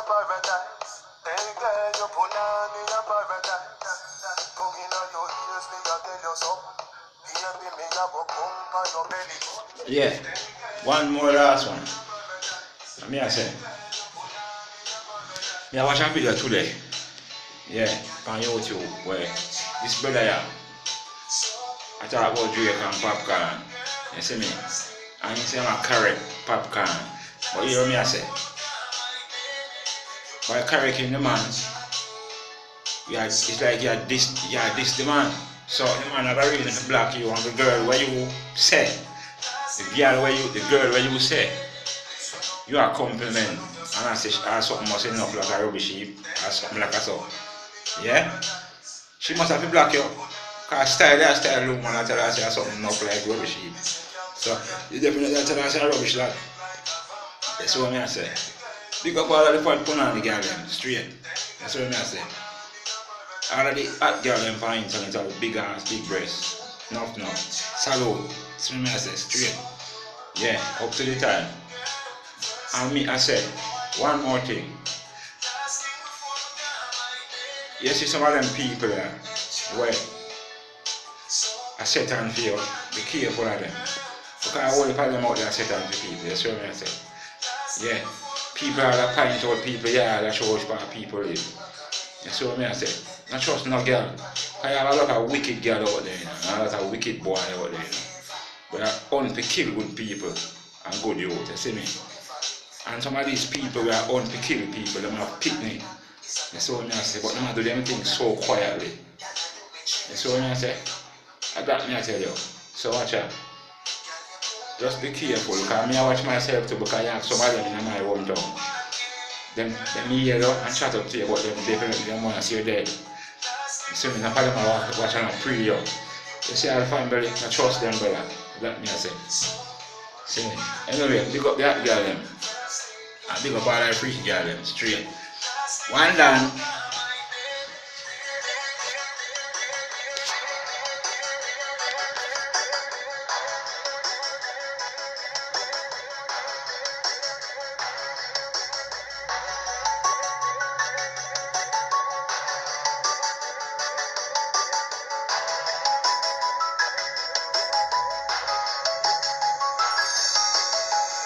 paradise. Hey girl, you put on me a paradise. Come in on your ears, me a tell you something. Baby, me a go pump on your belly. Yeah, one more last one. Me I say, me I watch a video today. Yeah, on YouTube where this brother yeah, I talk about Drake and popcorn. You see me? And he say I'm a carrot popcorn. But you hear me I say, by correcting the man, it's like you're this the man. So the man have a reason to block you and the girl where you say, the girl where you say, you are compliment and I say something must enough like a rubbish heap or something like a so. Yeah? She must have to block you. Cause style look man I tell her say something enough like rubbish heap. So you definitely tell her say rubbish lad. That's what I say. Big up all of the fun put on the girl them straight. That's what I say. All of the hot girl them for internet have big ass, big breasts. Enough. Salute. That's what I say straight. Yeah, up to the time. And me I said one more thing. You see some of them people there where I set on for you, be careful of them. Because all the them out there set on for people, that's what I say. Yeah. People are that point out people, yeah, that shows where people live. That's what I say. Not trust no girl. Because you have a lot of wicked girl out there, you know, and a lot of wicked boy out there, you know. But they're on to kill good people and good youth, you see me? And some of these people were on to kill people, they have picnic. That's what I say, but they do them things so quietly. That's what I say. That me I tell you. So watch out. Just be careful, because me I watch myself too, because I have some of them in my hometown. Them hear you and chat up to you, but them definitely don't want to see you dead. You see me, no problem I watch and pray you. You see all the family, I trust them brother. That me I say. See me. Anyway, big up that girl them. And big up all that freaky girl them, straight. One done.